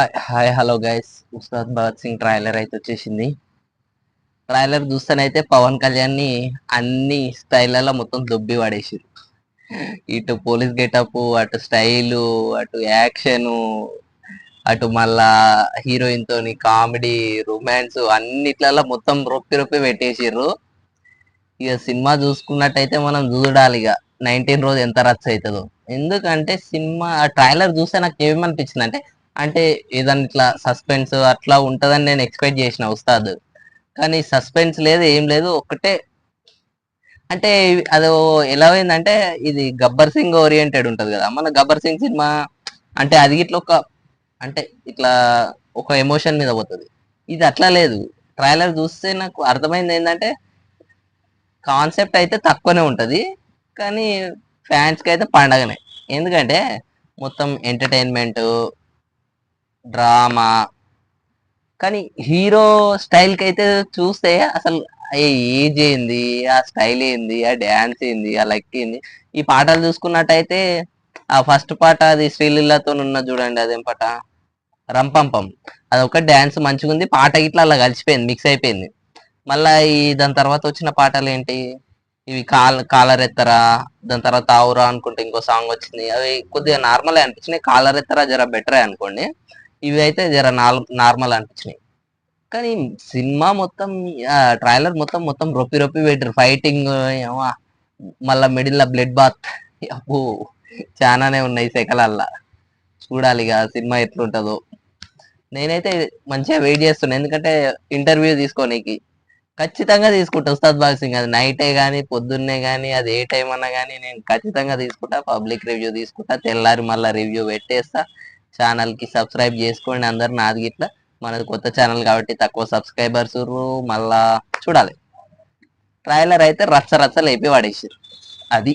Hi hello guys. Ustaad Bhagat Singh trailer అయితే వచ్చేసింది. Trailer చూస్తేనైతే Pawan Kalyan ని అన్ని స్టైల్లో మొత్తం దొబ్బి పడేసిరు. ఇటు పోలీస్ గెటప్, అటు స్టైలు, అటు యాక్షన్, అటు మళ్ళా హీరోయిన్ తోని కామెడీ, రొమాన్స్ అన్నిట్లలో మొత్తం రొప్పి రొప్పి పెట్టేసిర్రు. ఇక సినిమా చూసుకున్నట్టయితే మనం చూడాలి ఇక 19 రోజు ఎంత రచ్చ అవుతుందో. ఎందుకంటే సినిమా ఆ ట్రైలర్ చూస్తే నాకు ఏమనిపించింది అంటే ఏదన్నా ఇట్లా సస్పెన్స్ అట్లా ఉంటదని నేను ఎక్స్పెక్ట్ చేసిన ఉస్తాద్. కానీ సస్పెన్స్ లేదు, ఏం లేదు. ఒకటే అంటే అదో ఎలా అయిందంటే ఇది గబ్బర్ సింగ్ ఓరియంటెడ్ ఉంటది కదా, మన గబ్బర్ సింగ్ సినిమా. అంటే అది ఇట్లా అంటే ఇట్లా ఒక ఎమోషన్ మీద పోతుంది. ఇది అట్లా లేదు. ట్రైలర్ చూస్తే నాకు అర్థమైంది ఏంటంటే కాన్సెప్ట్ అయితే తక్కువనే ఉంటది, కానీ ఫ్యాన్స్ కి అయితే పండగనే. ఎందుకంటే మొత్తం ఎంటర్టైన్మెంట్, డ్రామా. కానీ హీరో స్టైల్ కి అయితే చూస్తే అసలు ఏ ఏజ్ ఏంది, ఆ స్టైల్ ఏంది, ఆ డ్యాన్స్ ఏంది, ఆ లెక్ ఏంది. ఈ పాటలు చూసుకున్నట్టయితే ఆ ఫస్ట్ పాట అది శ్రీలీలతో ఉన్న చూడండి, అదేం పాట, రంపంపం. అదొక డ్యాన్స్ మంచిగా ఉంది, పాట ఇట్లా అలా కలిసిపోయింది, మిక్స్ అయిపోయింది. మళ్ళా ఈ దాని తర్వాత వచ్చిన పాటలు ఏంటి, ఇవి కాలరెత్తరా, దాని తర్వాత ఆవురా అనుకుంటే ఇంకో సాంగ్ వచ్చింది. అవి కొద్దిగా నార్మల్ అనిపించినాయి. కాలరెత్తరా జర బెటరే అనుకోండి, ఇవి అయితే జర నార్మల్ అనిపించినాయి. కానీ సినిమా మొత్తం, ట్రైలర్ మొత్తం మొత్తం రొప్పి రొప్పి పెట్టారు. ఫైటింగ్, మళ్ళా మిడిల్ బ్లడ్ బాత్, అబ్బో చాలానే ఉన్నాయి సెకలల్లా. చూడాలి ఇక సినిమా ఎట్లుంటుందో. నేనైతే మంచిగా వెయిట్ చేస్తున్నా, ఎందుకంటే ఇంటర్వ్యూ తీసుకోనికి ఖచ్చితంగా తీసుకుంటా ఉస్తాద్ భగత్ సింగ్. అది నైటే కానీ పొద్దున్నే కానీ అది ఏ టైం అన్నా కానీ నేను ఖచ్చితంగా తీసుకుంటా. పబ్లిక్ రివ్యూ తీసుకుంటా, తెల్లారి మళ్ళీ రివ్యూ పెట్టేస్తా. ఛానల్ కి సబ్స్క్రైబ్ చేసుకోండి అందరు. నాది గిట్లా మనది కొత్త ఛానల్ కాబట్టి తక్కువ సబ్స్క్రైబర్స్. మళ్ళా చూడాలి. ట్రైలర్ అయితే రచ్చ రచ్చ లేపి పడేసారు. అది